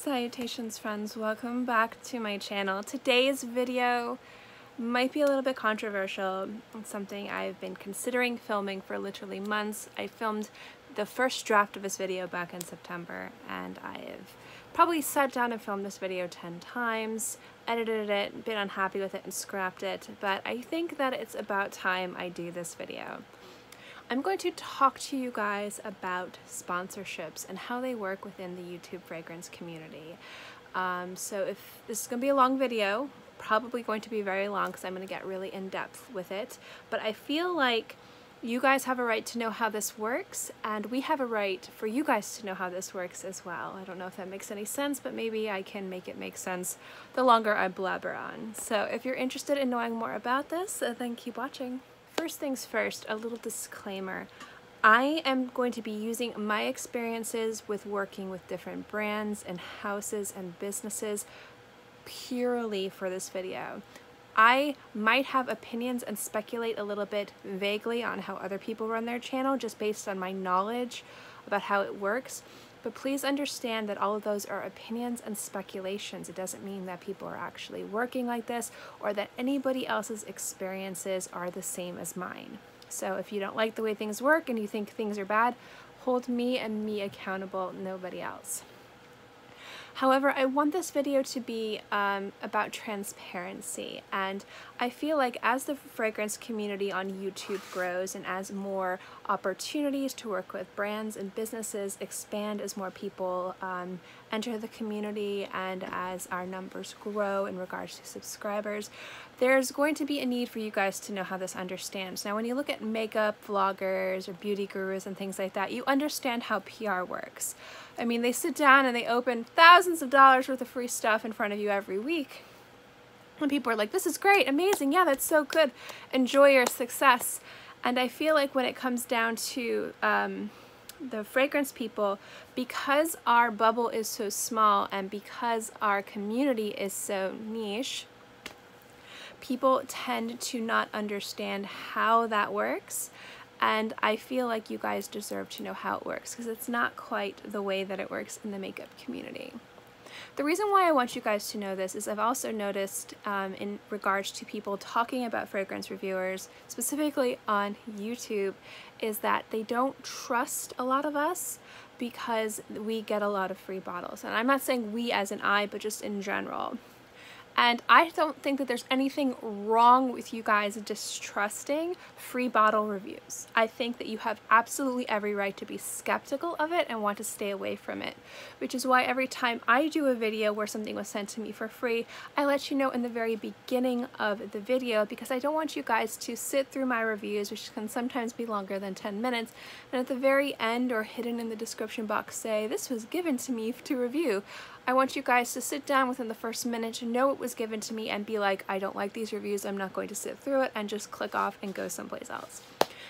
Salutations friends, welcome back to my channel. Today's video might be a little bit controversial. It's something I've been considering filming for literally months. I filmed the first draft of this video back in September, and I've probably sat down and filmed this video 10 times, edited it, been unhappy with it and scrapped it, but I think that it's about time I do this video. I'm going to talk to you guys about sponsorships and how they work within the YouTube fragrance community. So if this is going to be a long video, probably going to be very long because I'm going to get really in-depth with it, but I feel like you guys have a right to know how this works, and we have a right for you guys to know how this works as well. I don't know if that makes any sense, but maybe I can make it make sense the longer I blabber on. So if you're interested in knowing more about this, then keep watching. First things first, a little disclaimer. I am going to be using my experiences with working with different brands and houses and businesses purely for this video. I might have opinions and speculate a little bit vaguely on how other people run their channel just based on my knowledge about how it works. But please understand that all of those are opinions and speculations. It doesn't mean that people are actually working like this or that anybody else's experiences are the same as mine. So if you don't like the way things work and you think things are bad, hold me and me accountable, nobody else. However, I want this video to be about transparency, and I feel like as the fragrance community on YouTube grows and as more opportunities to work with brands and businesses expand, as more people enter the community and as our numbers grow in regards to subscribers, there's going to be a need for you guys to know how this understands. Now, when you look at makeup vloggers or beauty gurus and things like that, you understand how PR works. I mean, they sit down and they open thousands of dollars worth of free stuff in front of you every week. And people are like, this is great, amazing, yeah, that's so good, enjoy your success. And I feel like when it comes down to the fragrance people, because our bubble is so small and because our community is so niche, people tend to not understand how that works. And I feel like you guys deserve to know how it works because it's not quite the way that it works in the makeup community. The reason why I want you guys to know this is I've also noticed in regards to people talking about fragrance reviewers, specifically on YouTube, is that they don't trust a lot of us because we get a lot of free bottles. And I'm not saying we as in I, but just in general. And I don't think that there's anything wrong with you guys distrusting free bottle reviews. I think that you have absolutely every right to be skeptical of it and want to stay away from it, which is why every time I do a video where something was sent to me for free, I let you know in the very beginning of the video, because I don't want you guys to sit through my reviews, which can sometimes be longer than 10 minutes, and at the very end or hidden in the description box say, this was given to me to review. I want you guys to sit down within the first minute to know it was given to me and be like, I don't like these reviews, I'm not going to sit through it, and just click off and go someplace else.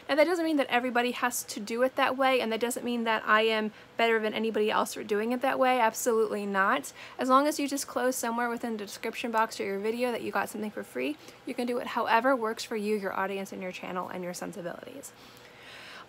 Now that doesn't mean that everybody has to do it that way, and that doesn't mean that I am better than anybody else for doing it that way, absolutely not. As long as you disclose somewhere within the description box or your video that you got something for free, you can do it however works for you, your audience, and your channel, and your sensibilities.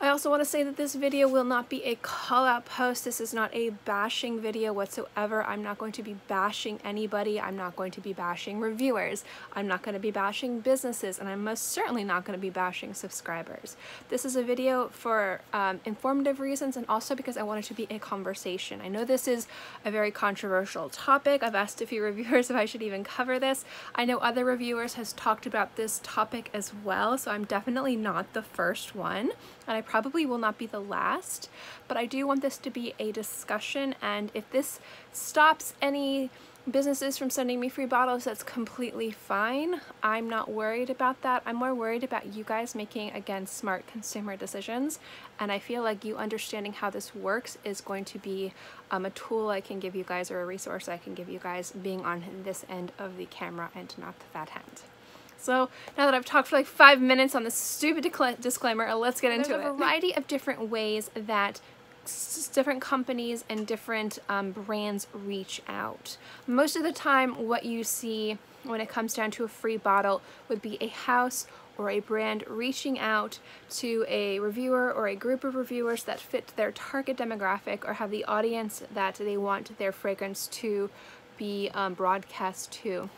I also want to say that this video will not be a call-out post. This is not a bashing video whatsoever. I'm not going to be bashing anybody. I'm not going to be bashing reviewers. I'm not going to be bashing businesses, and I'm most certainly not going to be bashing subscribers. This is a video for informative reasons, and also because I want it to be a conversation. I know this is a very controversial topic. I've asked a few reviewers if I should even cover this. I know other reviewers has talked about this topic as well, so I'm definitely not the first one. And I probably will not be the last, but I do want this to be a discussion, and if this stops any businesses from sending me free bottles, that's completely fine. I'm not worried about that. I'm more worried about you guys making, again, smart consumer decisions, and I feel like you understanding how this works is going to be a tool I can give you guys, or a resource I can give you guys, being on this end of the camera and not that end. So now that I've talked for like 5 minutes on this stupid disclaimer, let's get into it. There's a variety of different ways that different companies and different brands reach out. Most of the time what you see when it comes down to a free bottle would be a house or a brand reaching out to a reviewer or a group of reviewers that fit their target demographic or have the audience that they want their fragrance to be broadcast to.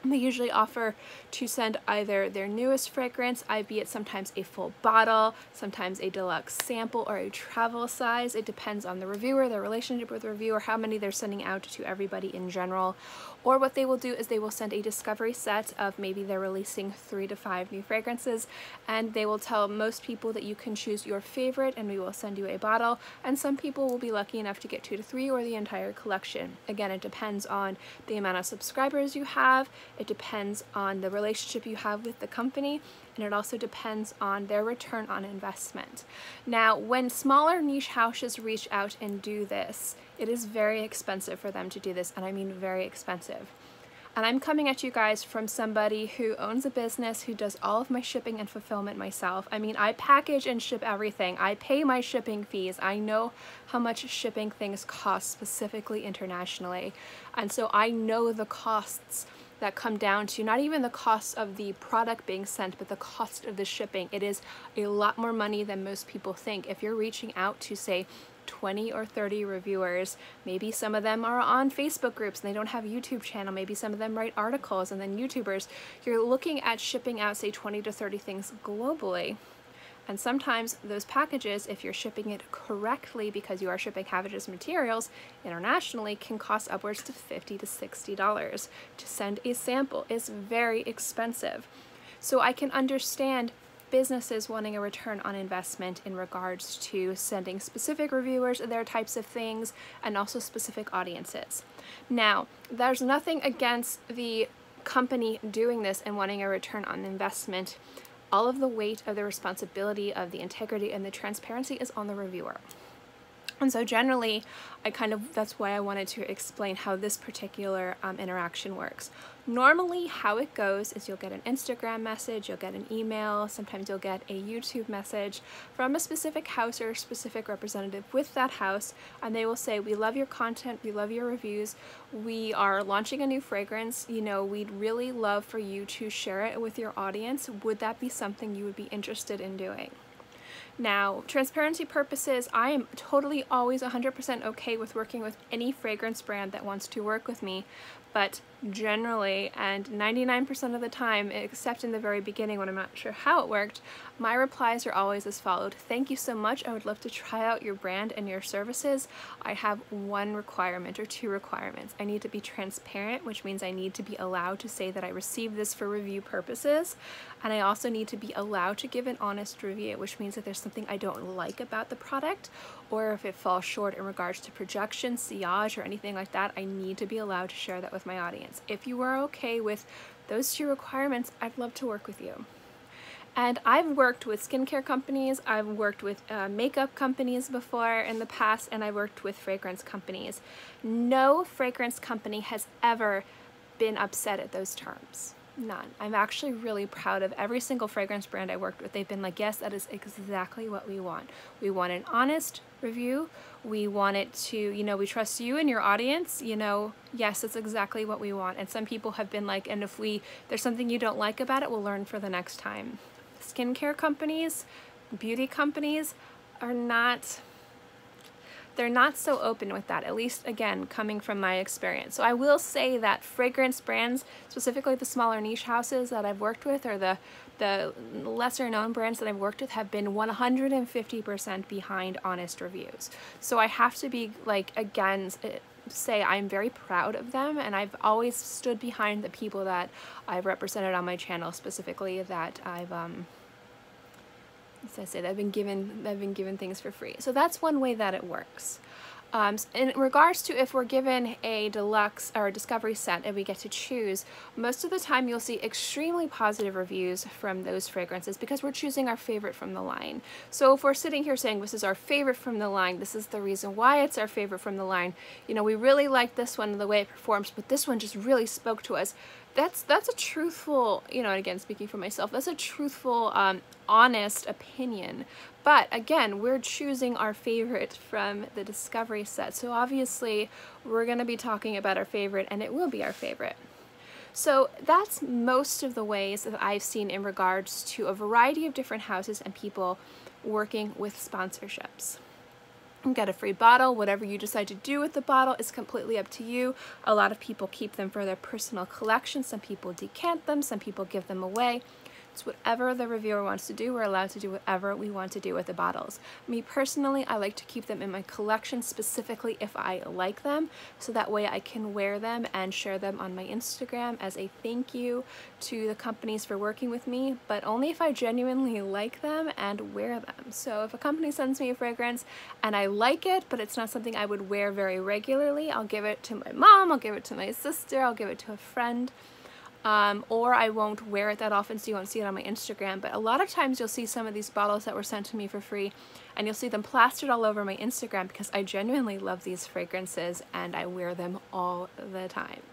They usually offer to send either their newest fragrance, albeit sometimes a full bottle, sometimes a deluxe sample, or a travel size. It depends on the reviewer, their relationship with the reviewer, how many they're sending out to everybody in general. Or what they will do is they will send a discovery set of maybe they're releasing 3 to 5 new fragrances, and they will tell most people that you can choose your favorite and we will send you a bottle, and some people will be lucky enough to get 2 to 3 or the entire collection. Again, it depends on the amount of subscribers you have, it depends on the relationship you have with the company, and it also depends on their return on investment. Now, when smaller niche houses reach out and do this, it is very expensive for them to do this, and I mean very expensive. And I'm coming at you guys from somebody who owns a business, who does all of my shipping and fulfillment myself. I mean, I package and ship everything. I pay my shipping fees. I know how much shipping things cost, specifically internationally. And so I know the costs that come down to not even the cost of the product being sent, but the cost of the shipping. It is a lot more money than most people think. If you're reaching out to, say, 20 or 30 reviewers, maybe some of them are on Facebook groups and they don't have a YouTube channel, maybe some of them write articles and then YouTubers, you're looking at shipping out, say, 20 to 30 things globally. And sometimes those packages, if you're shipping it correctly because you are shipping hazardous materials internationally, can cost upwards to $50 to $60. To send a sample is very expensive. So I can understand businesses wanting a return on investment in regards to sending specific reviewers their types of things and also specific audiences. Now, there's nothing against the company doing this and wanting a return on investment. All of the weight of the responsibility of the integrity and the transparency is on the reviewer. And so generally, that's why I wanted to explain how this particular interaction works. Normally, how it goes is you'll get an Instagram message, you'll get an email, sometimes you'll get a YouTube message from a specific house or a specific representative with that house, and they will say, we love your content, we love your reviews, we are launching a new fragrance, you know, we'd really love for you to share it with your audience. Would that be something you would be interested in doing? Now, transparency purposes, I am totally always 100% okay with working with any fragrance brand that wants to work with me, but generally, and 99% of the time, except in the very beginning when I'm not sure how it worked, my replies are always as followed. Thank you so much. I would love to try out your brand and your services. I have 1 requirement or 2 requirements. I need to be transparent, which means I need to be allowed to say that I received this for review purposes. And I also need to be allowed to give an honest review, which means that there's something I don't like about the product, or if it falls short in regards to projection, sillage, or anything like that, I need to be allowed to share that with my audience. If you are okay with those 2 requirements, I'd love to work with you. And I've worked with skincare companies, I've worked with makeup companies before in the past, and I've worked with fragrance companies. No fragrance company has ever been upset at those terms. None. I'm actually really proud of every single fragrance brand I worked with. They've been like, yes, that is exactly what we want. We want an honest review. We want it to, you know, we trust you and your audience, you know, yes, that's exactly what we want. And some people have been like, and if there's something you don't like about it, we'll learn for the next time. Skincare companies, beauty companies are not, they're not so open with that, at least, again, coming from my experience. So I will say that fragrance brands, specifically the smaller niche houses that I've worked with, or the lesser known brands that I've worked with, have been 150% behind honest reviews. So I have to be like, again, say I'm very proud of them, and I've always stood behind the people that I've represented on my channel, specifically that I've as I said, I've been given things for free. So that's one way that it works. In regards to if we're given a deluxe or a discovery set and we get to choose, most of the time you'll see extremely positive reviews from those fragrances because we're choosing our favorite from the line. So if we're sitting here saying this is our favorite from the line, this is the reason why it's our favorite from the line, you know, we really like this one and the way it performs, but this one just really spoke to us. That's a truthful, you know, and again, speaking for myself, that's a truthful, honest opinion. But again, we're choosing our favorite from the discovery set. So obviously we're going to be talking about our favorite, and it will be our favorite. So that's most of the ways that I've seen in regards to a variety of different houses and people working with sponsorships. You get a free bottle. Whatever you decide to do with the bottle is completely up to you. A lot of people keep them for their personal collection. Some people decant them. Some people give them away. It's whatever the reviewer wants to do. We're allowed to do whatever we want to do with the bottles. Me personally, I like to keep them in my collection, specifically if I like them, so that way I can wear them and share them on my Instagram as a thank you to the companies for working with me, but only if I genuinely like them and wear them. So if a company sends me a fragrance and I like it, but it's not something I would wear very regularly, I'll give it to my mom, I'll give it to my sister, I'll give it to a friend. Or I won't wear it that often, so you won't see it on my Instagram. But a lot of times you'll see some of these bottles that were sent to me for free, and you'll see them plastered all over my Instagram because I genuinely love these fragrances and I wear them all the time.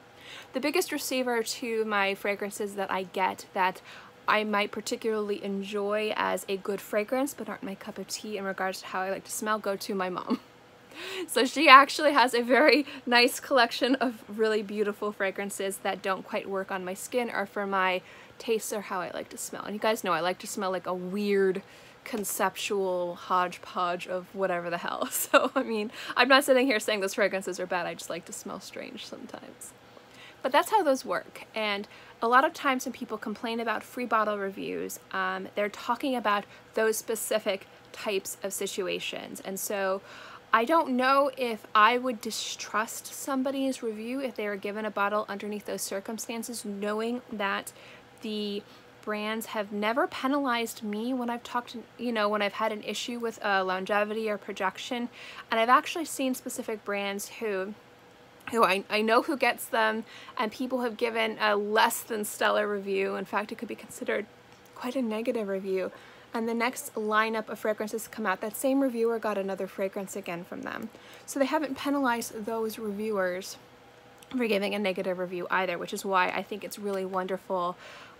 The biggest receiver to my fragrances that I get that I might particularly enjoy as a good fragrance but aren't my cup of tea in regards to how I like to smell go to my mom. So she actually has a very nice collection of really beautiful fragrances that don't quite work on my skin or for my tastes or how I like to smell. And you guys know I like to smell like a weird conceptual hodgepodge of whatever the hell. So I mean, I'm not sitting here saying those fragrances are bad, I just like to smell strange sometimes. But that's how those work. And a lot of times when people complain about free bottle reviews, they're talking about those specific types of situations. And so I don't know if I would distrust somebody's review if they were given a bottle underneath those circumstances, knowing that the brands have never penalized me when I've talked, when I've had an issue with longevity or projection. And I've actually seen specific brands who I know who gets them, and people have given a less than stellar review. In fact, it could be considered quite a negative review. And the next lineup of fragrances come out, that same reviewer got another fragrance again from them. So they haven't penalized those reviewers for giving a negative review either, which is why I think it's really wonderful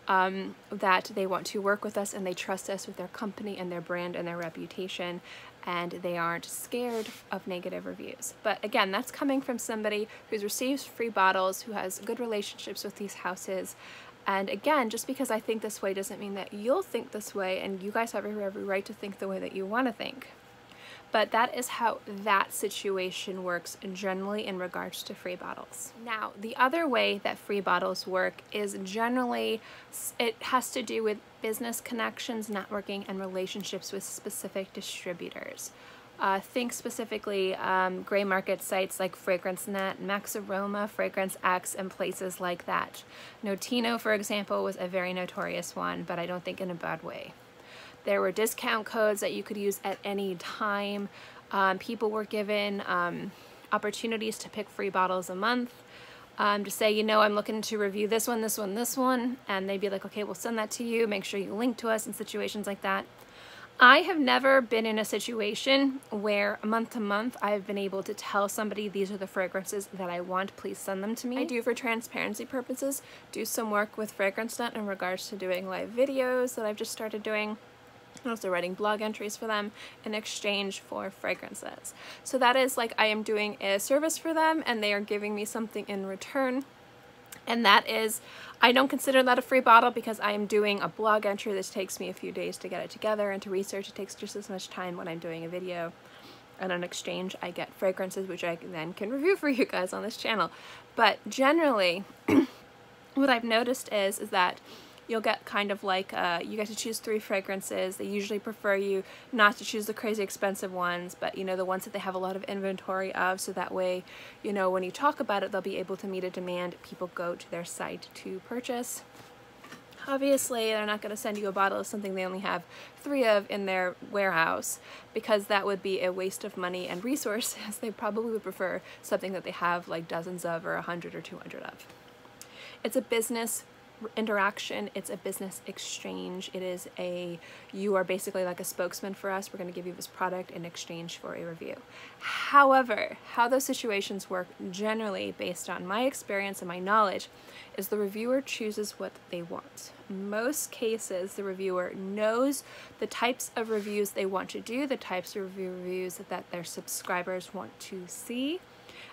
that they want to work with us and they trust us with their company and their brand and their reputation, and they aren't scared of negative reviews. But again, that's coming from somebody who's received free bottles, who has good relationships with these houses. And again, just because I think this way doesn't mean that you'll think this way, and you guys have every right to think the way that you want to think. But that is how that situation works generally in regards to free bottles. Now, the other way that free bottles work is generally, it has to do with business connections, networking, and relationships with specific distributors. Think specifically gray market sites like FragranceNet, Max Aroma, Fragrance X, and places like that. Notino, for example, was a very notorious one, but I don't think in a bad way. There were discount codes that you could use at any time. People were given opportunities to pick free bottles a month. To say, I'm looking to review this one, this one, this one, and they'd be like, okay, we'll send that to you. Make sure you link to us in situations like that. I have never been in a situation where month to month I've been able to tell somebody these are the fragrances that I want, please send them to me. I do, for transparency purposes, do some work with FragranceNet in regards to doing live videos that I've just started doing. I'm also writing blog entries for them in exchange for fragrances. So that is like I am doing a service for them and they are giving me something in return. And that is, I don't consider that a free bottle because I am doing a blog entry that takes me a few days to get it together, and to research it takes just as much time when I'm doing a video. And in exchange, I get fragrances which I then can review for you guys on this channel. But generally, what I've noticed is that you'll get kind of like, you get to choose 3 fragrances. They usually prefer you not to choose the crazy expensive ones, but the ones that they have a lot of inventory of, so that way, when you talk about it, they'll be able to meet a demand. People go to their site to purchase. Obviously, they're not going to send you a bottle of something they only have 3 of in their warehouse, because that would be a waste of money and resources. They probably would prefer something that they have like dozens of, or 100 or 200 of. It's a business interaction, it's a business exchange. It is you are basically like a spokesman for us. We're going to give you this product in exchange for a review. However, how those situations work generally, based on my experience and my knowledge, is the reviewer chooses what they want. In most cases, the reviewer knows the types of reviews they want to do, the types of reviews that their subscribers want to see.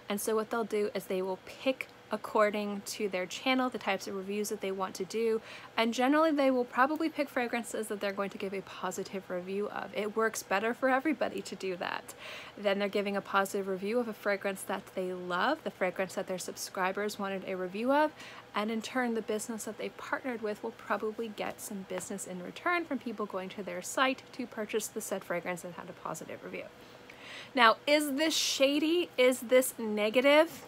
And so what they'll do is they will pick according to their channel, the types of reviews that they want to do, and generally they will probably pick fragrances that they're going to give a positive review of. It works better for everybody to do that. Then they're giving a positive review of a fragrance that they love, the fragrance that their subscribers wanted a review of, and in turn the business that they partnered with will probably get some business in return from people going to their site to purchase the said fragrance and had a positive review. Now, is this shady? Is this negative?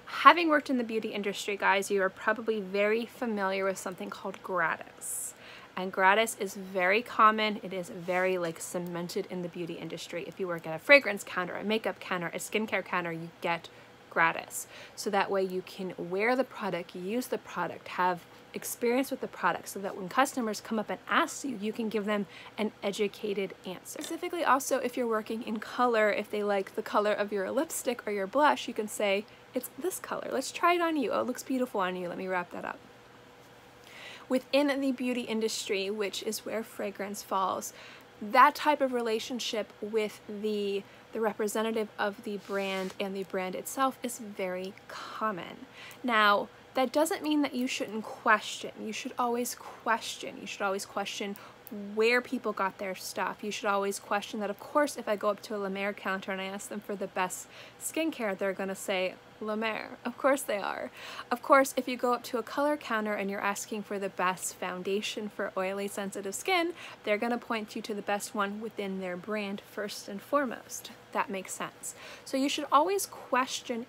Having worked in the beauty industry, guys, you are probably very familiar with something called gratis. And gratis is very common. It is very cemented in the beauty industry. If you work at a fragrance counter, a makeup counter, a skincare counter, you get gratis. So that way you can wear the product, use the product, have experience with the product, so that when customers come up and ask you, you can give them an educated answer. Specifically also, if you're working in color, if they like the color of your lipstick or your blush, you can say, it's this color, let's try it on you. Oh, it looks beautiful on you, let me wrap that up. Within the beauty industry, which is where fragrance falls, that type of relationship with the representative of the brand and the brand itself is very common. Now, that doesn't mean that you shouldn't question. You should always question. You should always question where people got their stuff. You should always question that, of course, if I go up to a La Mer counter and I ask them for the best skincare, they're going to say La Mer. Of course they are. Of course, if you go up to a color counter and you're asking for the best foundation for oily, sensitive skin, they're going to point you to the best one within their brand first and foremost. That makes sense. So you should always question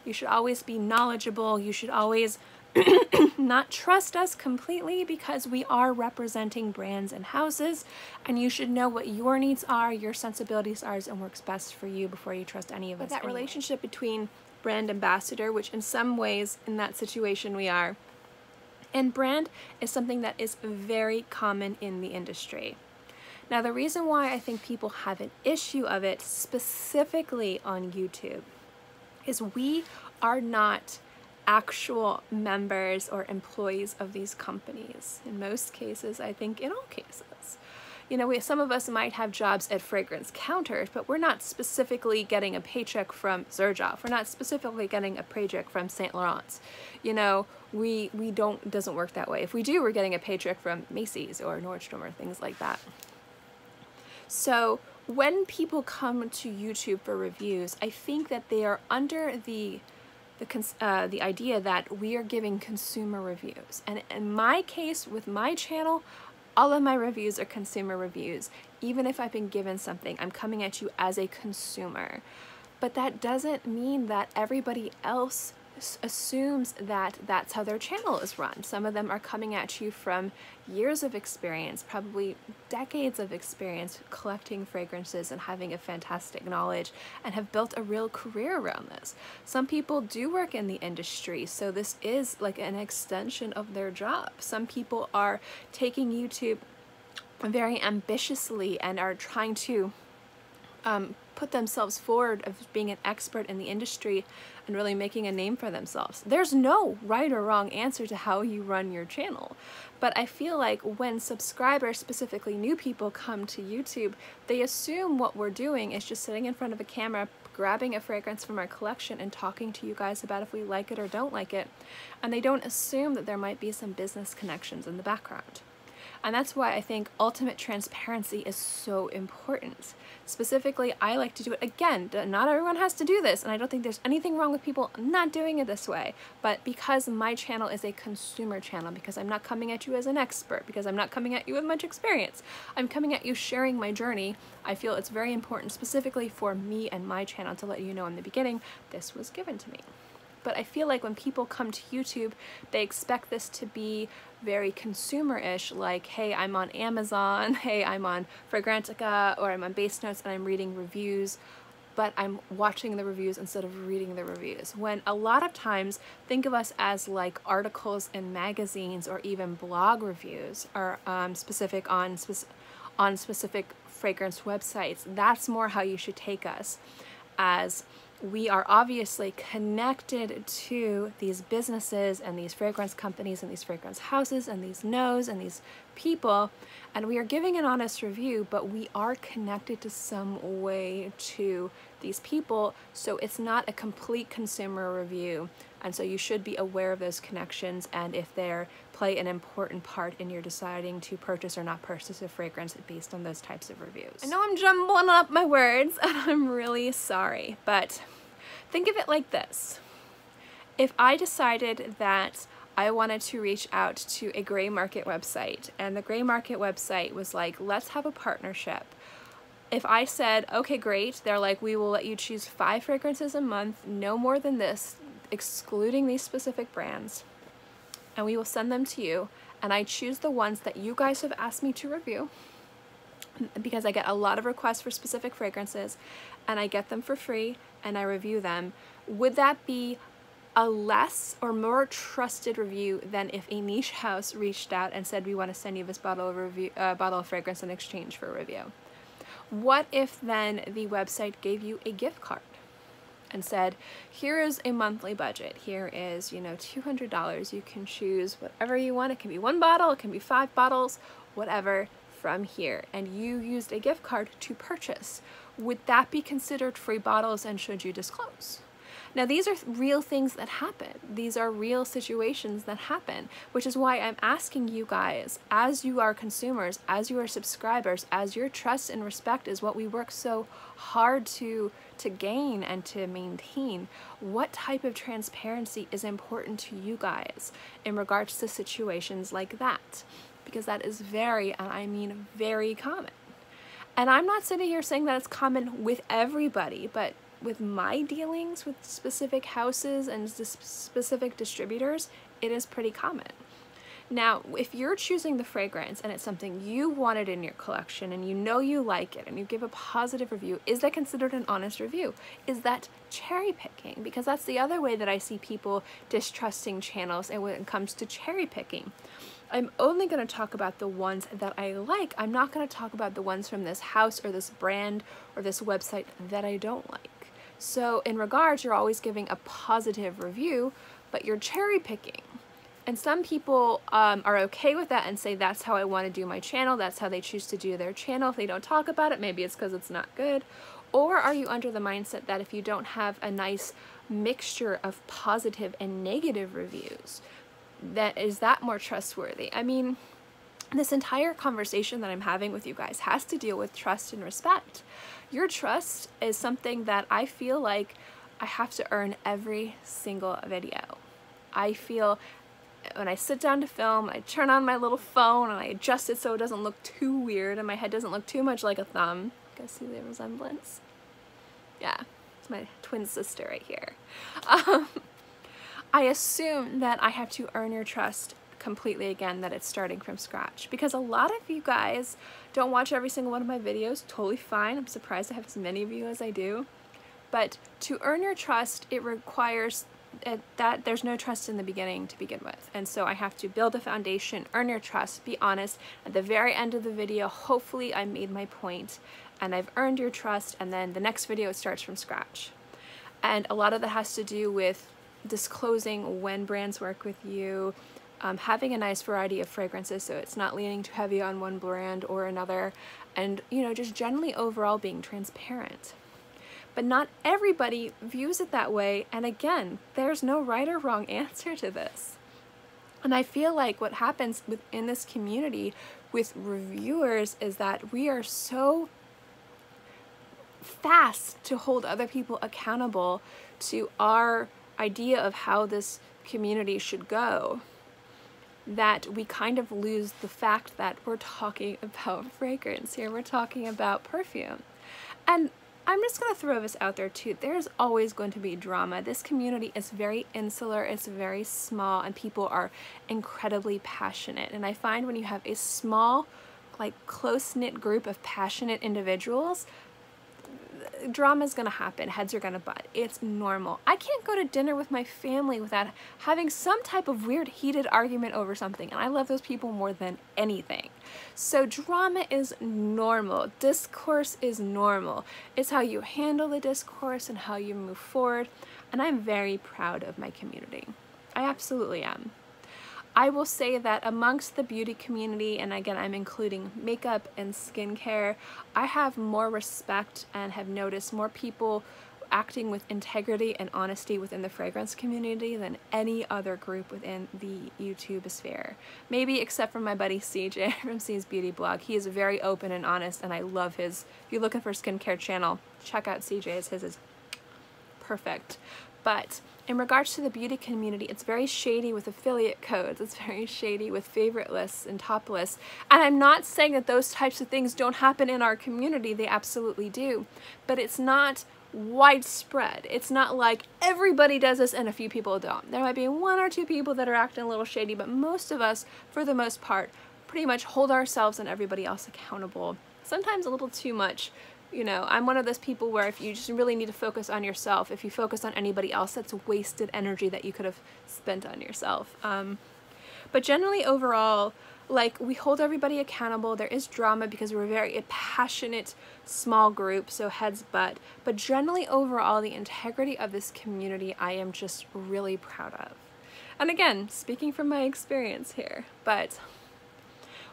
you should always be knowledgeable. You should always not trust us completely, because we are representing brands and houses, and you should know what your needs are, your sensibilities are, and works best for you before you trust any of us. That relationship between brand ambassador, which in some ways in that situation we are, and brand is something that is very common in the industry. Now, the reason why I think people have an issue of it specifically on YouTube is we are not actual members or employees of these companies. In most cases, I think in all cases. You know, some of us might have jobs at fragrance counters, but we're not specifically getting a paycheck from Xerjoff. We're not specifically getting a paycheck from St. Laurent's. You know, it doesn't work that way. If we do, we're getting a paycheck from Macy's or Nordstrom or things like that. So when people come to YouTube for reviews, I think that they are under the idea that we are giving consumer reviews. And in my case, with my channel, all of my reviews are consumer reviews. Even if I've been given something, I'm coming at you as a consumer. But that doesn't mean that everybody else assumes that that's how their channel is run. Some of them are coming at you from years of experience, probably decades of experience collecting fragrances and having a fantastic knowledge, and have built a real career around this. Some people do work in the industry, so this is like an extension of their job. Some people are taking YouTube very ambitiously and are trying to put themselves forward of being an expert in the industry and really making a name for themselves. There's no right or wrong answer to how you run your channel. But I feel like when subscribers, specifically new people, come to YouTube, they assume what we're doing is just sitting in front of a camera, grabbing a fragrance from our collection and talking to you guys about if we like it or don't like it. And they don't assume that there might be some business connections in the background. And that's why I think ultimate transparency is so important. Specifically, I like to do it, again, not everyone has to do this, and I don't think there's anything wrong with people not doing it this way, but because my channel is a consumer channel, because I'm not coming at you as an expert, because I'm not coming at you with much experience, I'm coming at you sharing my journey, I feel it's very important specifically for me and my channel to let you know in the beginning, this was given to me. But I feel like when people come to YouTube, they expect this to be very consumer-ish, like, hey, I'm on Amazon, hey, I'm on Fragrantica, or I'm on Base Notes and I'm reading reviews, but I'm watching the reviews instead of reading the reviews. When a lot of times, think of us as like articles in magazines or even blog reviews are specific on specific fragrance websites. That's more how you should take us, as we are obviously connected to these businesses and these fragrance companies and these fragrance houses and these no's and these people, and we are giving an honest review, but we are connected to some way to these people, so it's not a complete consumer review. And so you should be aware of those connections and if they play an important part in your deciding to purchase or not purchase a fragrance based on those types of reviews. I know I'm jumbling up my words and I'm really sorry, but think of it like this. If I decided that I wanted to reach out to a gray market website and the gray market website was like, let's have a partnership. If I said, okay, great, they're like, we will let you choose 5 fragrances a month, no more than this, excluding these specific brands, and we will send them to you, and I choose the ones that you guys have asked me to review because I get a lot of requests for specific fragrances and I get them for free and I review them, would that be a less or more trusted review than if a niche house reached out and said, we want to send you this bottle of fragrance in exchange for a review? What if then the website gave you a gift card and said, here is a monthly budget, here is, you know, $200, you can choose whatever you want, it can be 1 bottle, it can be 5 bottles, whatever, from here, and you used a gift card to purchase? Would that be considered free bottles and should you disclose? Now, these are real things that happen. These are real situations that happen, which is why I'm asking you guys, as you are consumers, as you are subscribers, as your trust and respect is what we work so hard to gain and to maintain, what type of transparency is important to you guys in regards to situations like that? Because that is very, and I mean very common. And I'm not sitting here saying that it's common with everybody, but with my dealings with specific houses and specific distributors, it is pretty common. Now, if you're choosing the fragrance and it's something you wanted in your collection and you know you like it and you give a positive review, is that considered an honest review? Is that cherry picking? Because that's the other way that I see people distrusting channels and when it comes to cherry picking. I'm only going to talk about the ones that I like. I'm not going to talk about the ones from this house or this brand or this website that I don't like. So in regards, you're always giving a positive review, but you're cherry picking. And some people are okay with that and say, that's how I want to do my channel. That's how they choose to do their channel. If they don't talk about it, maybe it's because it's not good. Or are you under the mindset that if you don't have a nice mixture of positive and negative reviews, is that more trustworthy? I mean, this entire conversation that I'm having with you guys has to deal with trust and respect. Your trust is something that I feel like I have to earn every single video. I feel when I sit down to film, I turn on my little phone and I adjust it so it doesn't look too weird and my head doesn't look too much like a thumb. You guys see the resemblance? Yeah, it's my twin sister right here. I assume that I have to earn your trust completely again, that it's starting from scratch, because a lot of you guys don't watch every single one of my videos. Totally fine. I'm surprised I have as many of you as I do. But to earn your trust, it requires that there's no trust in the beginning to begin with. And so I have to build a foundation, earn your trust, be honest. At the very end of the video, hopefully I made my point and I've earned your trust, and then the next video starts from scratch. And a lot of that has to do with disclosing when brands work with you, having a nice variety of fragrances so it's not leaning too heavy on one brand or another, and you know, just generally overall being transparent. But not everybody views it that way, and again, there's no right or wrong answer to this. And I feel like what happens within this community with reviewers is that we are so fast to hold other people accountable to our idea of how this community should go, that we kind of lose the fact that we're talking about fragrance here, we're talking about perfume. And I'm just going to throw this out there too, there's always going to be drama. This community is very insular, it's very small, and people are incredibly passionate. And I find when you have a small, like close-knit group of passionate individuals, drama is going to happen, heads are going to butt. It's normal. I can't go to dinner with my family without having some type of weird heated argument over something, and I love those people more than anything. So drama is normal. Discourse is normal. It's how you handle the discourse and how you move forward, and I'm very proud of my community. I absolutely am. I will say that amongst the beauty community, and again I'm including makeup and skincare, I have more respect and have noticed more people acting with integrity and honesty within the fragrance community than any other group within the YouTube sphere. Maybe except for my buddy CJ from C's Beauty Blog. He is very open and honest, and I love his. If you're looking for a skincare channel, check out CJ's. His is perfect. But in regards to the beauty community, it's very shady with affiliate codes. It's very shady with favorite lists and top lists. And I'm not saying that those types of things don't happen in our community. They absolutely do. But it's not widespread. It's not like everybody does this and a few people don't. There might be one or two people that are acting a little shady, but most of us, for the most part, pretty much hold ourselves and everybody else accountable. Sometimes a little too much. You know, I'm one of those people where if you just really need to focus on yourself, if you focus on anybody else, that's wasted energy that you could have spent on yourself. But generally overall, like, we hold everybody accountable. There is drama because we're a very passionate small group, so heads butt. But generally overall, the integrity of this community I am just really proud of. And again, speaking from my experience here, but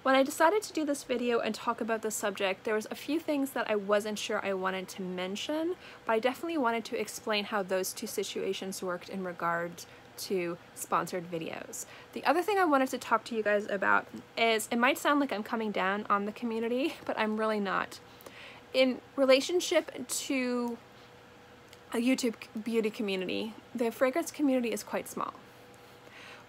when I decided to do this video and talk about this subject, there was a few things that I wasn't sure I wanted to mention, but I definitely wanted to explain how those two situations worked in regard to sponsored videos. The other thing I wanted to talk to you guys about is, it might sound like I'm coming down on the community, but I'm really not. In relationship to a YouTube beauty community, the fragrance community is quite small.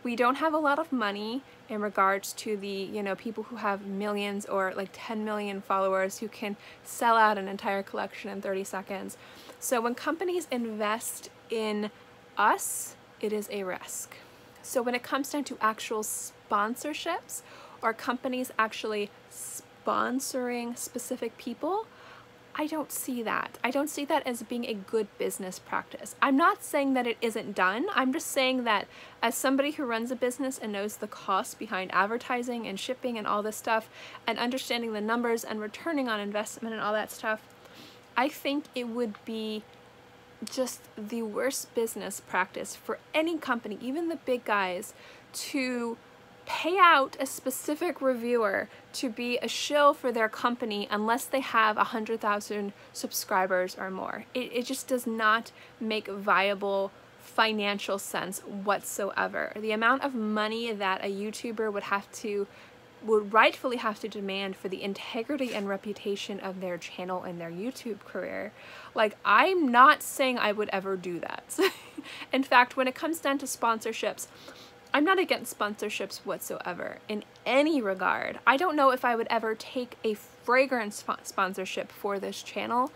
We don't have a lot of money in regards to the, you know, people who have millions or like 10 million followers who can sell out an entire collection in 30 seconds. So when companies invest in us, it is a risk. So when it comes down to actual sponsorships or companies actually sponsoring specific people, I don't see that. I don't see that as being a good business practice. I'm not saying that it isn't done. I'm just saying that as somebody who runs a business and knows the cost behind advertising and shipping and all this stuff and understanding the numbers and returning on investment and all that stuff, I think it would be just the worst business practice for any company, even the big guys, to pay out a specific reviewer to be a shill for their company unless they have 100,000 subscribers or more. It just does not make viable financial sense whatsoever. The amount of money that a YouTuber would rightfully have to demand for the integrity and reputation of their channel and their YouTube career. Like, I'm not saying I would ever do that. In fact, when it comes down to sponsorships, I'm not against sponsorships whatsoever in any regard. I don't know if I would ever take a fragrance sponsorship for this channel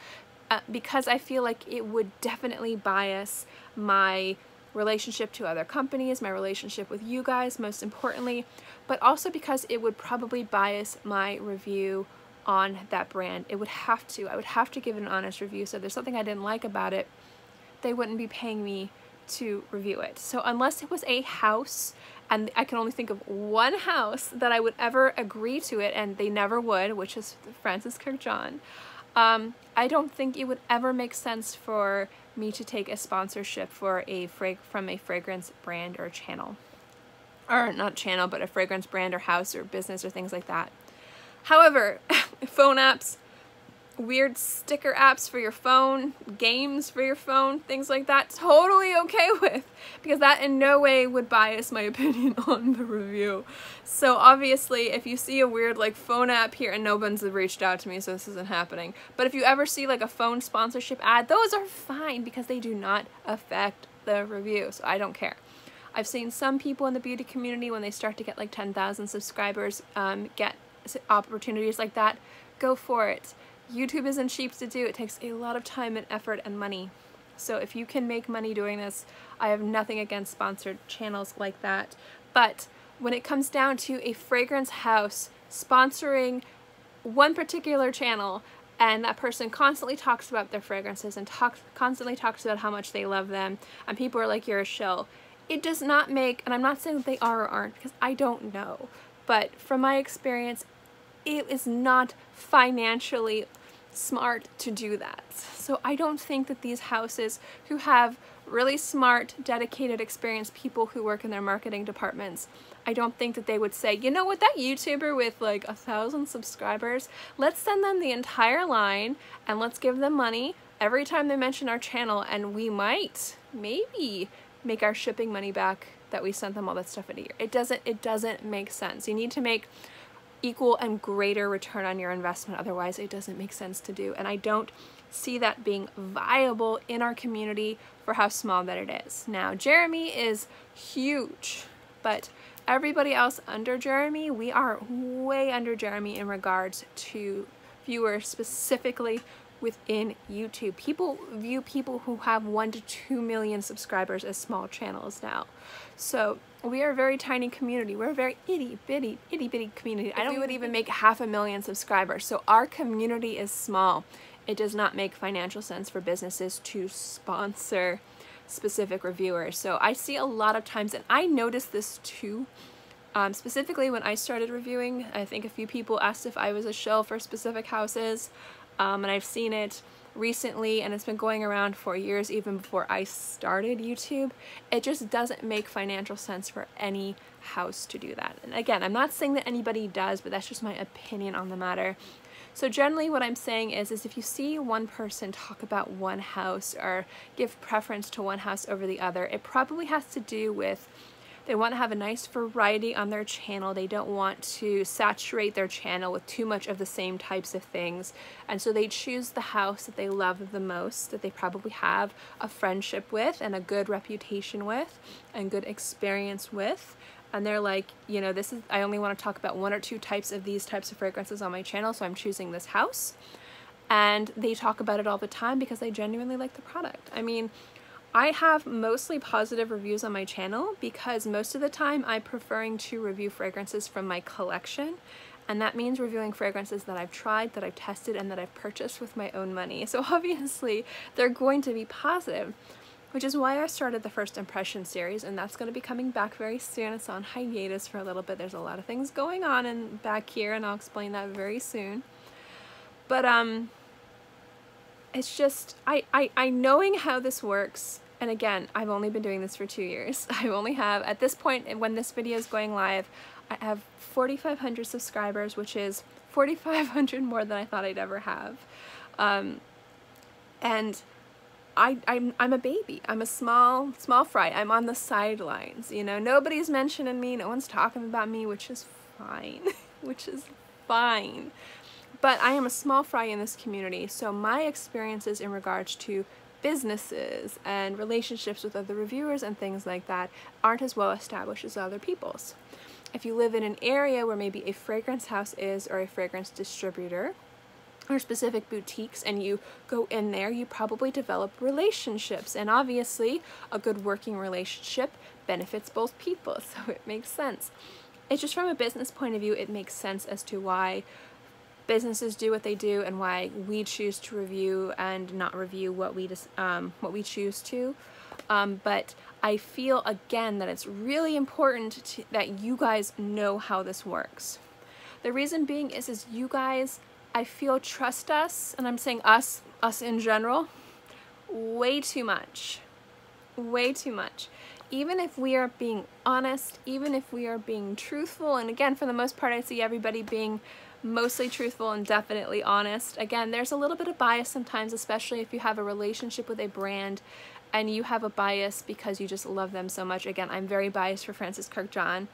because I feel like it would definitely bias my relationship to other companies, my relationship with you guys most importantly, but also because it would probably bias my review on that brand. I would have to give it an honest review. So if there's something I didn't like about it, they wouldn't be paying me to review it. So unless it was a house, and I can only think of one house that I would ever agree to it, and they never would, which is Francis Kirk John, I don't think it would ever make sense for me to take a sponsorship for from a fragrance brand or channel. Or not channel, but a fragrance brand or house or business or things like that. However, phone apps, weird sticker apps for your phone, games for your phone, things like that, totally okay with, because that in no way would bias my opinion on the review. So obviously if you see a weird like phone app here, and no one's reached out to me so this isn't happening, but if you ever see like a phone sponsorship ad, those are fine because they do not affect the review, so I don't care. I've seen some people in the beauty community, when they start to get like 10,000 subscribers, get opportunities like that. Go for it. YouTube isn't cheap to do. It takes a lot of time and effort and money. So if you can make money doing this, I have nothing against sponsored channels like that. But when it comes down to a fragrance house sponsoring one particular channel, and that person constantly talks about their fragrances and constantly talks about how much they love them, and people are like, you're a shill, it does not make, and I'm not saying that they are or aren't because I don't know, but from my experience, it is not financially smart to do that. So I don't think that these houses who have really smart, dedicated, experienced people who work in their marketing departments, I don't think that they would say, you know what, that YouTuber with like 1,000 subscribers, let's send them the entire line and let's give them money every time they mention our channel, and we might, maybe, make our shipping money back that we sent them all that stuff in a year. It doesn't make sense. You need to make equal and greater return on your investment, otherwise it doesn't make sense to do. And I don't see that being viable in our community for how small that it is. Now, Jeremy is huge, but everybody else under Jeremy, we are way under Jeremy in regards to viewers, specifically within YouTube. People view people who have 1 to 2 million subscribers as small channels now. So we are a very tiny community. We're a very itty bitty community. I don't would even make 500,000 subscribers. So our community is small. It does not make financial sense for businesses to sponsor specific reviewers. So I see a lot of times, and I noticed this too, specifically when I started reviewing, I think a few people asked if I was a shill for specific houses, and I've seen it recently, and it's been going around for years, even before I started YouTube. It just doesn't make financial sense for any house to do that. And again, I'm not saying that anybody does, but that's just my opinion on the matter. So generally what I'm saying is if you see one person talk about one house or give preference to one house over the other, it probably has to do with they want to have a nice variety on their channel. They don't want to saturate their channel with too much of the same types of things. And so they choose the house that they love the most, that they probably have a friendship with and a good reputation with and good experience with. And they're like, you know, I only want to talk about 1 or 2 types of these types of fragrances on my channel, so I'm choosing this house. And they talk about it all the time because they genuinely like the product. I mean, I have mostly positive reviews on my channel because most of the time I'm preferring to review fragrances from my collection, and that means reviewing fragrances that I've tried, that I've tested, and that I've purchased with my own money. So obviously they're going to be positive, which is why I started the First Impression series, and that's going to be coming back very soon. It's on hiatus for a little bit. There's a lot of things going on back here, and I'll explain that very soon. But it's just, I knowing how this works, and again, I've only been doing this for 2 years. I only have, at this point, when this video is going live, I have 4,500 subscribers, which is 4,500 more than I thought I'd ever have. And I'm a baby. I'm a small fry. I'm on the sidelines, you know. Nobody's mentioning me. No one's talking about me, which is fine. Which is fine. But I am a small fry in this community, so my experiences in regards to businesses and relationships with other reviewers and things like that aren't as well established as other people's. If you live in an area where maybe a fragrance house is, or a fragrance distributor, or specific boutiques, and you go in there, you probably develop relationships, and obviously a good working relationship benefits both people, so it makes sense. It's just from a business point of view, it makes sense as to why businesses do what they do and why we choose to review and not review what we choose to. But I feel again that it's really important that you guys know how this works. The reason being is you guys, I feel, trust us, and I'm saying us in general, way too much. Way too much. Even if we are being honest, even if we are being truthful, and again, for the most part, I see everybody being mostly truthful and definitely honest. Again, there's a little bit of bias sometimes, especially if you have a relationship with a brand and you have a bias because you just love them so much. Again, I'm very biased for Francis Kirkjohn.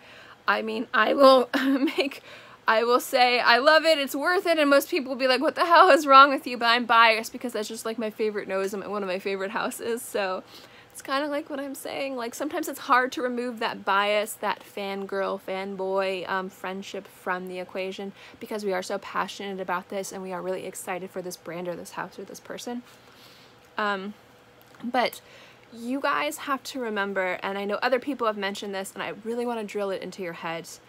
I mean, I will say I love it, it's worth it, and most people will be like, what the hell is wrong with you? But I'm biased because that's just like my favorite nose and one of my favorite houses. So it's kind of like what I'm saying. Like, sometimes it's hard to remove that bias, that fangirl, fanboy friendship from the equation because we are so passionate about this and we are really excited for this brand or this house or this person. But you guys have to remember, and I know other people have mentioned this, and I really want to drill it into your heads.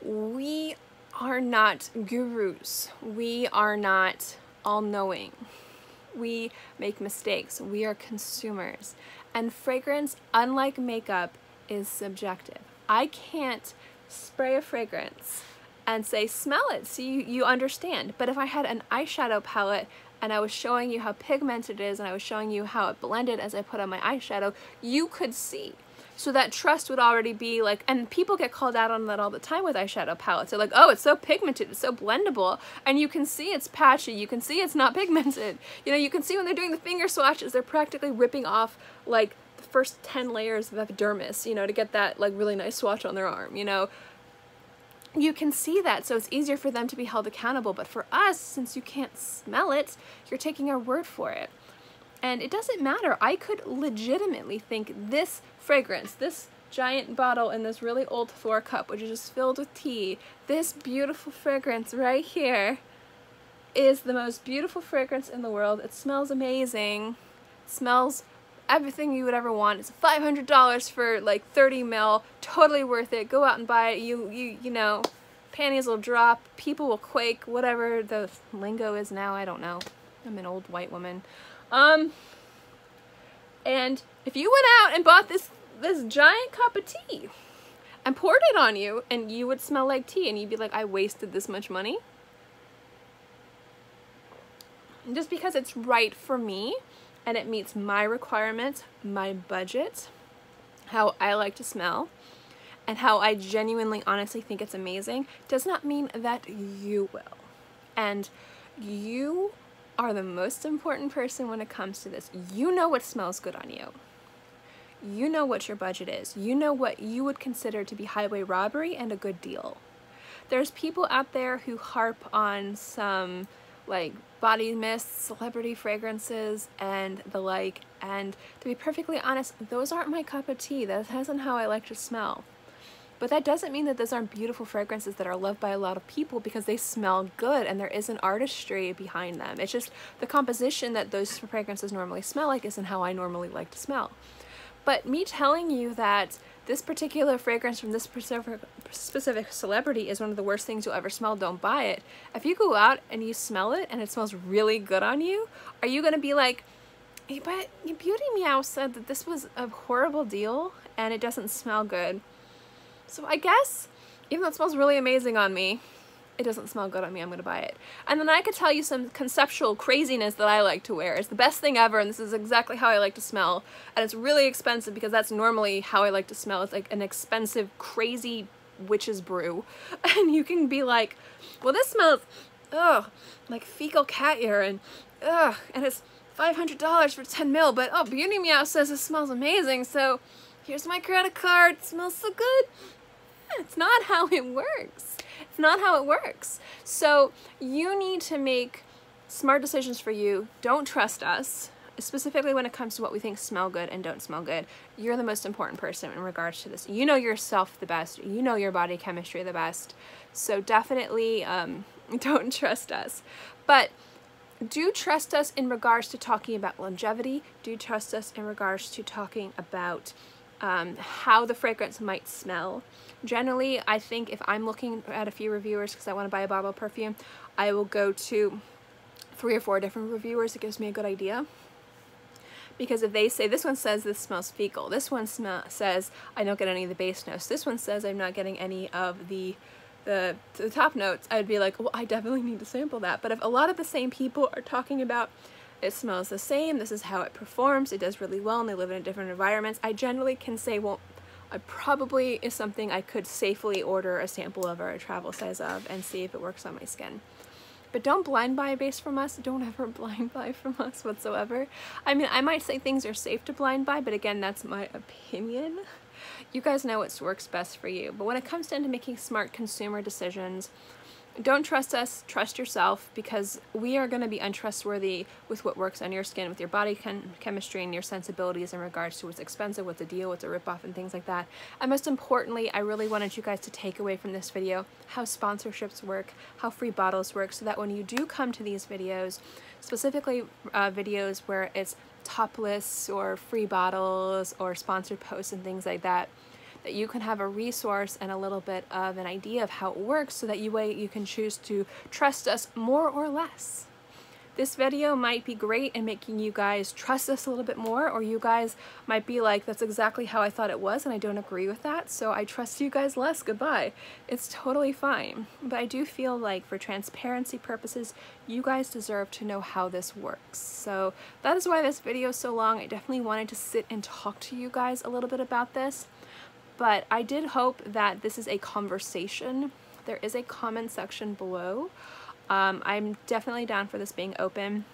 We are not gurus. We are not all-knowing. We make mistakes. We are consumers. And fragrance, unlike makeup, is subjective. I can't spray a fragrance and say, smell it, so you understand. But if I had an eyeshadow palette and I was showing you how pigmented it is, and I was showing you how it blended as I put on my eyeshadow, you could see. So that trust would already be like, and people get called out on that all the time with eyeshadow palettes. They're like, oh, it's so pigmented, it's so blendable, and you can see it's patchy, you can see it's not pigmented. You know, you can see when they're doing the finger swatches, they're practically ripping off like the first 10 layers of epidermis, you know, to get that like really nice swatch on their arm, you know. You can see that, so it's easier for them to be held accountable. But for us, since you can't smell it, you're taking our word for it. And it doesn't matter. I could legitimately think this fragrance, this giant bottle in this really old Thor cup, which is just filled with tea, this beautiful fragrance right here is the most beautiful fragrance in the world. It smells amazing. It smells everything you would ever want. It's $500 for like 30 ml, totally worth it. Go out and buy it. You know, panties will drop, people will quake, whatever the lingo is now, I don't know. I'm an old white woman. And if you went out and bought this giant cup of tea and poured it on you, and you would smell like tea, and you'd be like, I wasted this much money. And just because it's right for me, and it meets my requirements, my budget, how I like to smell, and how I genuinely, honestly think it's amazing, does not mean that you will. And you are the most important person when it comes to this. You know what smells good on you. You know what your budget is. You know what you would consider to be highway robbery and a good deal. There's people out there who harp on some like body mist, celebrity fragrances, and the like, and to be perfectly honest, those aren't my cup of tea. That isn't how I like to smell. But that doesn't mean that those aren't beautiful fragrances that are loved by a lot of people because they smell good and there is an artistry behind them. It's just the composition that those fragrances normally smell like isn't how I normally like to smell. But me telling you that this particular fragrance from this specific celebrity is one of the worst things you'll ever smell, don't buy it. If you go out and you smell it and it smells really good on you, are you going to be like, hey, but Beauty Meow said that this was a horrible deal and it doesn't smell good. So I guess, even though it smells really amazing on me, it doesn't smell good on me, I'm going to buy it. And then I could tell you some conceptual craziness that I like to wear. It's the best thing ever, and this is exactly how I like to smell. And it's really expensive because that's normally how I like to smell. It's like an expensive, crazy witch's brew. And you can be like, well, this smells, ugh, like fecal cat urine, ugh, and it's $500 for 10 ml, but oh, Beauty Meow says it smells amazing, so here's my credit card, it smells so good. It's not how it works. It's not how it works. So you need to make smart decisions for you. Don't trust us, specifically when it comes to what we think smell good and don't smell good. You're the most important person in regards to this. You know yourself the best. You know your body chemistry the best. So definitely don't trust us. But do trust us in regards to talking about longevity. Do trust us in regards to talking about how the fragrance might smell. Generally, I think if I'm looking at a few reviewers because I want to buy a bottle of perfume, I will go to 3 or 4 different reviewers. It gives me a good idea. Because if they say, this one says this smells fecal, this one says I don't get any of the base notes, this one says I'm not getting any of the top notes, I'd be like, well, I definitely need to sample that. But if a lot of the same people are talking about it smells the same, this is how it performs, it does really well, and they live in different environments, I generally can say, well, it probably is something I could safely order a sample of or a travel size of and see if it works on my skin. But don't blind buy based from us. Don't ever blind buy from us whatsoever. I mean, I might say things are safe to blind buy, but again, that's my opinion. You guys know what works best for you. But when it comes down to making smart consumer decisions, don't trust us, trust yourself, because we are going to be untrustworthy with what works on your skin, with your body chemistry and your sensibilities in regards to what's expensive, what's a deal, what's a ripoff, and things like that. And most importantly, I really wanted you guys to take away from this video how sponsorships work, how free bottles work, so that when you do come to these videos, specifically videos where it's topless or free bottles or sponsored posts and things like that, that you can have a resource and a little bit of an idea of how it works, so that you can choose to trust us more or less. This video might be great in making you guys trust us a little bit more, or you guys might be like, that's exactly how I thought it was and I don't agree with that, so I trust you guys less, goodbye. It's totally fine. But I do feel like for transparency purposes, you guys deserve to know how this works. So that is why this video is so long. I definitely wanted to sit and talk to you guys a little bit about this. But I did hope that this is a conversation. There is a comment section below. I'm definitely down for this being open.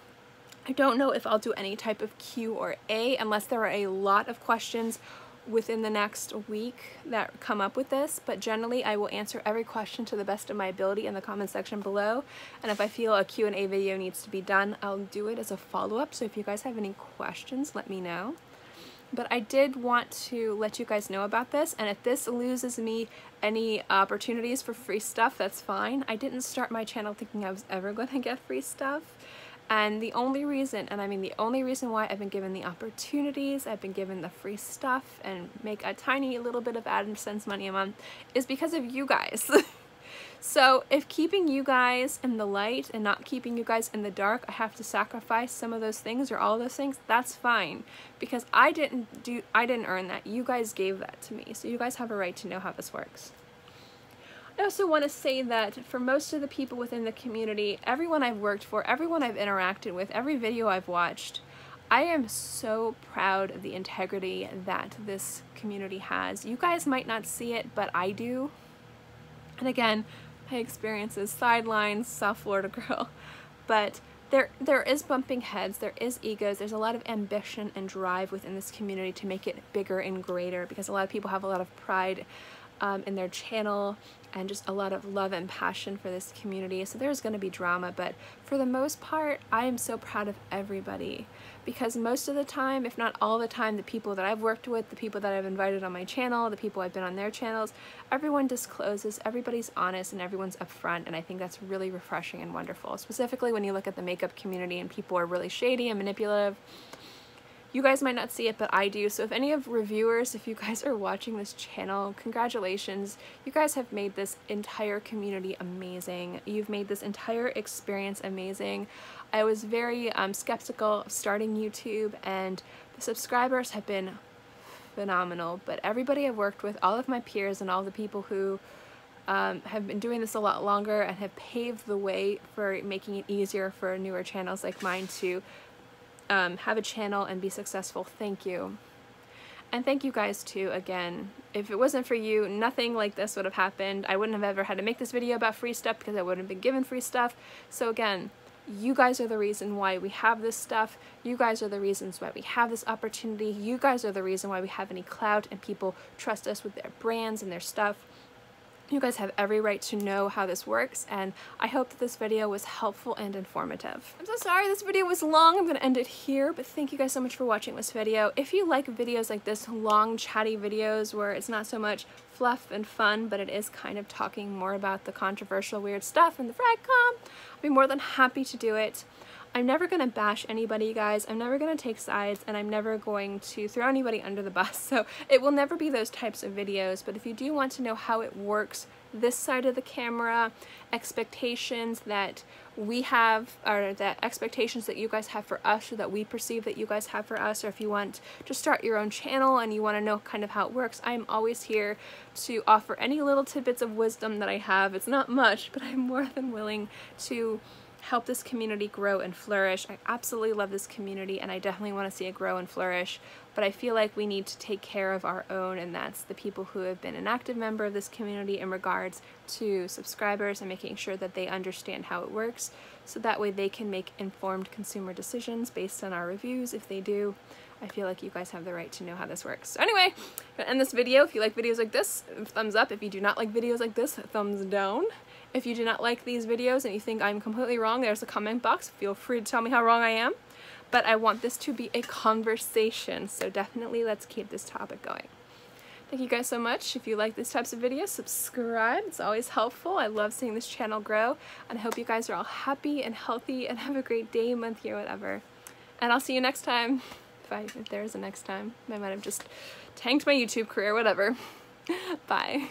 I don't know if I'll do any type of Q&A unless there are a lot of questions within the next week that come up with this, but generally I will answer every question to the best of my ability in the comment section below, and if I feel a Q&A video needs to be done, I'll do it as a follow-up. So if you guys have any questions, let me know. But I did want to let you guys know about this, and if this loses me any opportunities for free stuff, that's fine. I didn't start my channel thinking I was ever going to get free stuff, and the only reason, and I mean the only reason why I've been given the opportunities, I've been given the free stuff, and make a tiny little bit of AdSense money a month is because of you guys. So if keeping you guys in the light and not keeping you guys in the dark, I have to sacrifice some of those things or all those things, that's fine, because I didn't earn that. You guys gave that to me, so you guys have a right to know how this works. I also want to say that for most of the people within the community, everyone I've worked for, everyone I've interacted with, every video I've watched, I am so proud of the integrity that this community has. You guys might not see it, but I do. And again, my experience is sidelines, South Florida girl, but there is bumping heads, there is egos, there's a lot of ambition and drive within this community to make it bigger and greater, because a lot of people have a lot of pride in their channel and just a lot of love and passion for this community. So there's going to be drama, but for the most part, I am so proud of everybody, because most of the time, if not all the time, the people that I've worked with, the people that I've invited on my channel, the people I've been on their channels, everyone discloses, everybody's honest, and everyone's upfront, and I think that's really refreshing and wonderful, specifically when you look at the makeup community and people are really shady and manipulative. You guys might not see it, but I do. So if any of reviewers, if you guys are watching this channel, congratulations. You guys have made this entire community amazing. You've made this entire experience amazing. I was very skeptical of starting YouTube, and the subscribers have been phenomenal. But everybody I've worked with, all of my peers and all the people who have been doing this a lot longer and have paved the way for making it easier for newer channels like mine to have a channel and be successful. Thank you. And thank you guys too, again. If it wasn't for you, nothing like this would have happened. I wouldn't have ever had to make this video about free stuff, because I wouldn't have been given free stuff. So again, you guys are the reason why we have this stuff. You guys are the reasons why we have this opportunity. You guys are the reason why we have any clout and people trust us with their brands and their stuff. You guys have every right to know how this works, and I hope that this video was helpful and informative. I'm so sorry this video was long. I'm going to end it here, but thank you guys so much for watching this video. If you like videos like this, long chatty videos where it's not so much fluff and fun, but it is kind of talking more about the controversial weird stuff in the frag com, I'll be more than happy to do it. I'm never going to bash anybody, guys. I'm never going to take sides, and I'm never going to throw anybody under the bus, so it will never be those types of videos. But if you do want to know how it works this side of the camera, expectations that we have, or the expectations that you guys have for us, or that we perceive that you guys have for us, or if you want to start your own channel and you want to know kind of how it works, I'm always here to offer any little tidbits of wisdom that I have. It's not much, but I'm more than willing to help this community grow and flourish. I absolutely love this community, and I definitely want to see it grow and flourish, but I feel like we need to take care of our own, and that's the people who have been an active member of this community in regards to subscribers, and making sure that they understand how it works, so that way they can make informed consumer decisions based on our reviews. If they do, I feel like you guys have the right to know how this works. So anyway, I'm gonna end this video. If you like videos like this, thumbs up. If you do not like videos like this, thumbs down. If you do not like these videos and you think I'm completely wrong, there's a comment box. Feel free to tell me how wrong I am. But I want this to be a conversation, so definitely let's keep this topic going. Thank you guys so much. If you like these types of videos, subscribe. It's always helpful. I love seeing this channel grow, and I hope you guys are all happy and healthy and have a great day, month, year, whatever. And I'll see you next time. If there is a next time. I might have just tanked my YouTube career, whatever. Bye.